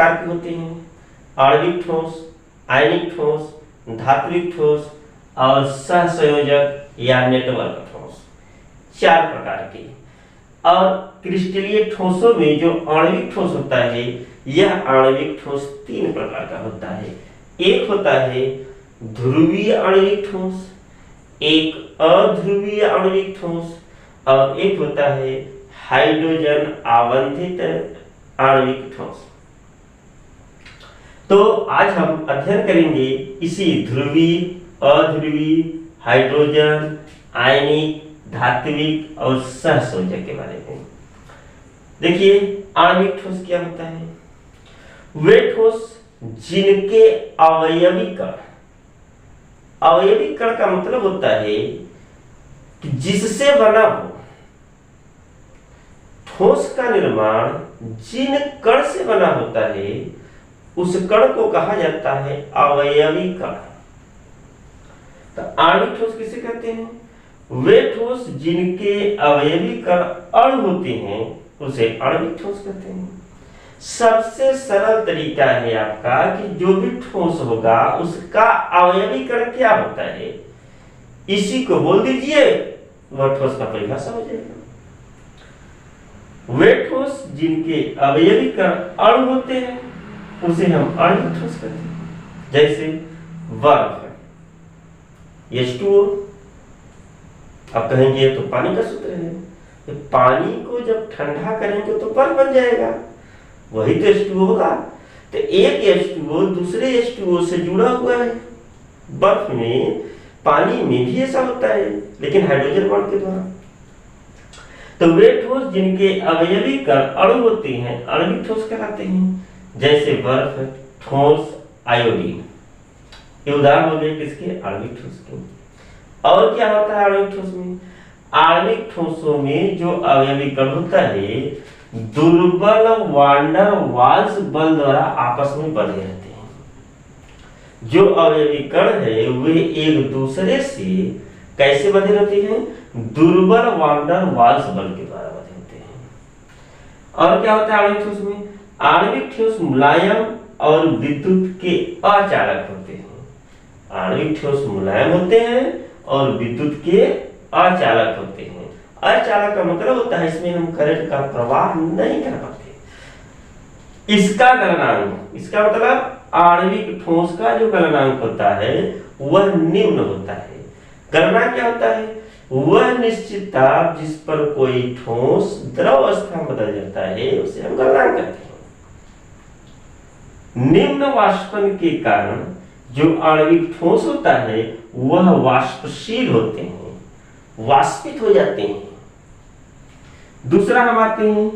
प्रकार के होते हैं, आणविक ठोस, आयनिक ठोस, धात्विक ठोस और सहसंयोजक या नेटवर्क ठोस, 4 प्रकार के। और क्रिस्टलीय ठोसों में जो आणविक ठोस होता है, यह आणविक ठोस 3 प्रकार का होता है। एक होता है ध्रुवीय आणविक ठोस, एक अध्रुवीय आणविक ठोस और एक होता है हाइड्रोजन आवंधित आणविक ठोस। तो आज हम अध्ययन करेंगे इसी ध्रुवीय, अध्रुवीय, हाइड्रोजन, आयनिक, धात्विक और सहसंयोजक के बारे में। देखिए आणविक ठोस क्या होता है। वे ठोस जिनके अवयवी कण, अवयवी कण का मतलब होता है कि जिससे बना हो, ठोस का निर्माण जिन कण से बना होता है उस कण को कहा जाता है अवयवी कण। तो आणविक ठोस किसे कहते हैं? वे ठोस जिनके अवयवी कण अणु होते हैं उसे आणविक ठोस कहते हैं। सबसे सरल तरीका है आपका कि जो भी ठोस होगा उसका अवयवी कण क्या होता है, इसी को बोल दीजिए, वह ठोस का परिभाषा हो जाएगा। वे ठोस जिनके अवयवी कण अणु होते हैं उसे हम आणविक ठोस कहते हैं। जैसे बर्फ, H2O। अब कहेंगे तो पानी का सूत्र है, तो पानी को जब ठंडा करेंगे तो बर्फ बन जाएगा, वही तो H2O होगा। तो एक H2O दूसरे H2O से जुड़ा हुआ है। बर्फ में, पानी में भी ऐसा होता है, लेकिन हाइड्रोजन बॉन्ड के द्वारा। तो वे ठोस जिनके अवयवी कण अणु होते हैं आणविक ठोस कहलाते हैं। जैसे बर्फ, ठोस, आयोडीन, ये उदाहरण हो गए किसके? आणविक ठोस के। और क्या होता है आणविक ठोस में? आणविक ठोसों में जो अवयवी कण होता है दुर्बल वान डर वाल्स बल द्वारा आपस में बंधे रहते हैं। जो अवयवी कण है वे एक दूसरे से कैसे बंधे रहते हैं? दुर्बल वान डर वाल्स बल के द्वारा बंधे रहते हैं। और क्या होता है आणविक ठोस में? आणविक ठोस मुलायम और विद्युत के अचालक होते हैं। आणविक ठोस मुलायम होते हैं और विद्युत के अचालक होते हैं। अचालक का मतलब होता है इसमें हम करंट का प्रवाह नहीं कर पाते। इसका गलनांक, इसका मतलब आणविक ठोस का जो गलनांक होता है वह निम्न होता है। गलनांक क्या होता है? वह निश्चित ताप जिस पर कोई ठोस द्रव अवस्था में बदल जाता है उसे हम गलनांक कहते हैं। निम्न वाष्पन के कारण जो आणविक ठोस होता है वह वाष्पशील होते हैं, वाष्पित हो जाते हैं। दूसरा हम आते हैं,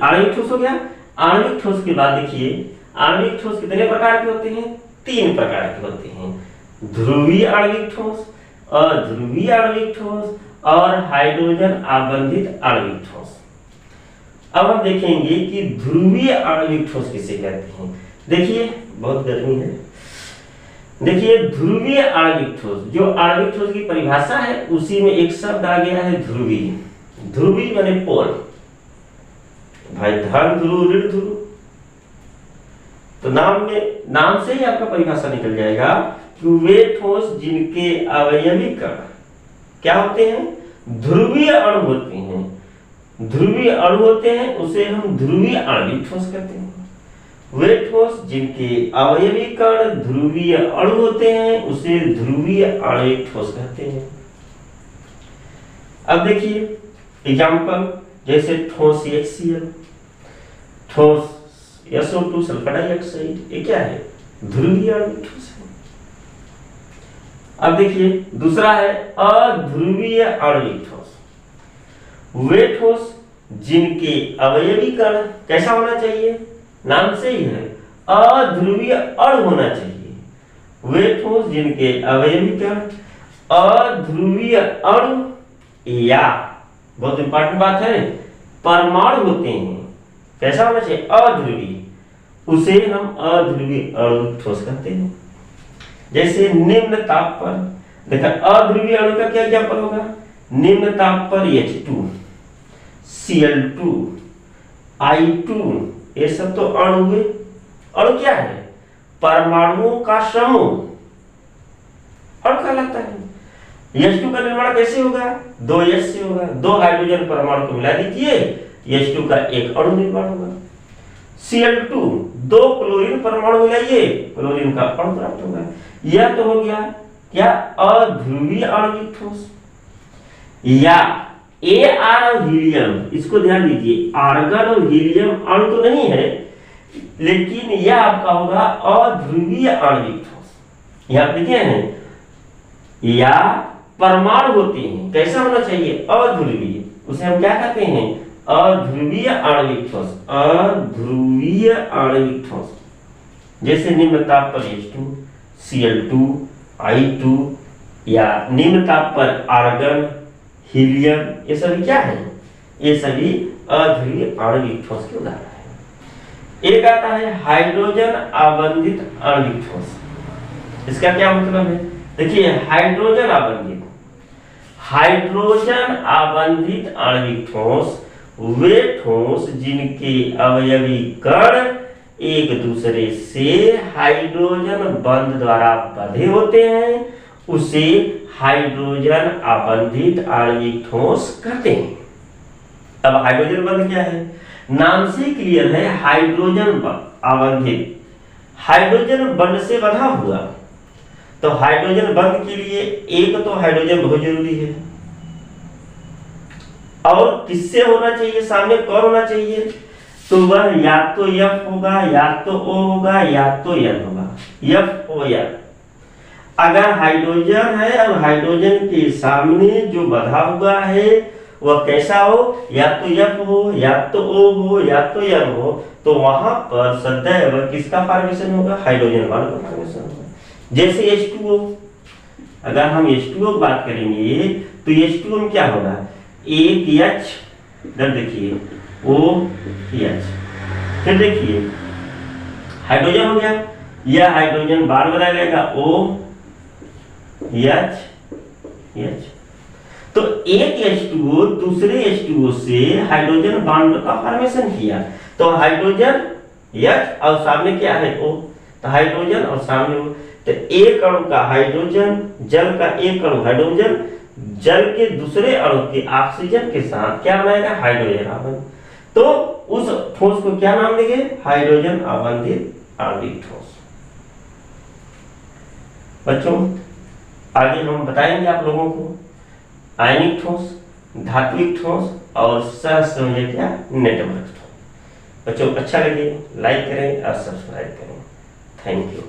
आणविक ठोस हो गया। आणविक ठोस के बाद देखिए आणविक ठोस कितने प्रकार के होते हैं? 3 प्रकार के होते हैं। ध्रुवीय आणविक ठोस, अध्रुवीय आणविक ठोस और हाइड्रोजन आबंधित आणविक ठोस। अब हम देखेंगे कि ध्रुवीय आणविक ठोस किसे कहते हैं। देखिए बहुत गर्मी है। देखिए ध्रुवीय आणविक ठोस, जो आणविक ठोस की परिभाषा है उसी में एक शब्द आ गया है ध्रुवीय। ध्रुवीय माने पोल, भाई धन ध्रुव ऋण ध्रुव। तो नाम से ही आपका परिभाषा निकल जाएगा कि वे ठोस जिनके अवयवी कण क्या होते हैं? ध्रुवीय अणु होते हैं। ध्रुवीय अणु होते हैं उसे हम ध्रुवीय आणविक ठोस कहते हैं। वे ठोस जिनके अवयवी कण ध्रुवीय अणु होते हैं उसे ध्रुवीय आणविक ठोस कहते हैं। अब देखिए एग्जांपल, जैसे ठोस HCl, ठोस SO2 सल्फर डाइऑक्साइड, ये क्या है? ध्रुवीय आणविक ठोस है। अब देखिए दूसरा है अध्रुवीय आणविक ठोस। वे ठोस जिनके अवयवी कण कैसा होना चाहिए? नाम से ही है, अध्रुवीय अणु होना चाहिए। वे ठोस जिनके अवयवी कण अध्रुवीय अणु या, बहुत इंपॉर्टेंट बात है, परमाणु होते हैं। कैसा होना चाहिए? अध्रुवीय, उसे हम अध्रुवीय अणु ठोस कहते हैं। जैसे निम्न ताप पर, देखा अध्रुवीय अणु का क्या एग्जांपल होगा? निम्न ताप पर H2, Cl2, I2 ये सब तो अणु हुए। अणु क्या है? परमाणुओं का समूह अणु कहलाता है। H2 का निर्माण कैसे होगा? 2H से होगा। 2 हाइड्रोजन परमाणु को मिला दीजिए, H2 का एक अणु निर्माण होगा। Cl2 2 क्लोरीन परमाणु मिलाइए, क्लोरीन का अणु प्राप्त होगा। यह तो हो गया क्या? अध्रुवीय आणविक ठोस। या Ar और हीलियम, इसको ध्यान दीजिए, आर्गन और हीलियम अणु तो नहीं है, लेकिन यह आपका होगा अध्रुवीय आणविक ठोस। यहां लिखे हैं या परमाणु होते हैं, कैसा होना चाहिए? अध्रुवीय। उसे हम क्या कहते हैं? अध्रुवीय आणविक ठोस। अध्रुवीय आणविक ठोस। जैसे निम्न ताप पर H2, Cl2, I2, या निम्न ताप पर आर्गन, हीलियम, ये सभी क्या है? ये सभी अध्रुवीय आणविक ठोस के उदाहरण है। एक आता है हाइड्रोजन आबंधित आणविक ठोस। इसका क्या मतलब है? देखिए, हाइड्रोजन आबंधित आणविक ठोस वे ठोस जिनके अवयवी कण एक दूसरे से हाइड्रोजन बंध द्वारा बंधे होते हैं, उसे हाइड्रोजन आबंधित आणविक ठोस कहते हैं। अब हाइड्रोजन बंध क्या है? नाम से क्लियर है, हाइड्रोजन आबंधित, हाइड्रोजन बंध से बंधा हुआ। तो हाइड्रोजन बंध के लिए एक तो हाइड्रोजन बहुत जरूरी है, और किससे होना चाहिए? सामने कौन होना चाहिए? तो वह या तो F होगा, या तो O होगा, या तो N होगा। FON। अगर हाइड्रोजन है और हाइड्रोजन के सामने जो बंधा हुआ है वह कैसा हो? या तो F हो, या तो O हो, या तो N हो, तो वहां पर सदैव किसका फॉर्मेशन होगा? हाइड्रोजन बांड का फॉर्मेशन होगा। जैसे H2O, अगर हम H2O की बात करेंगे तो H2O में क्या होगा? एक H, इधर देखिए OH, फिर देखिए हाइड्रोजन हो गया, यह हाइड्रोजन बार बनाया जाएगा OH। तो एक H2O दूसरे H2O से हाइड्रोजन बांड का फॉर्मेशन किया, तो हाइड्रोजन H और सामने क्या है? O। तो हाइड्रोजन और सामने O, तो एक अणु का हाइड्रोजन, जल का एक अणु हाइड्रोजन, जल के दूसरे अणु के ऑक्सीजन के साथ क्या बनाएगा? हाइड्रोजन आबंध। तो उस ठोस को क्या नाम देंगे? हाइड्रोजन आबंधित आणविक ठोस। बच्चों, आगे हम बताएंगे आप लोगों को आयनिक ठोस, धात्विक ठोस और सहसंयोजक या नेटवर्क ठोस। बच्चों, अच्छा लगे लाइक करें और सब्सक्राइब करें। Thank you.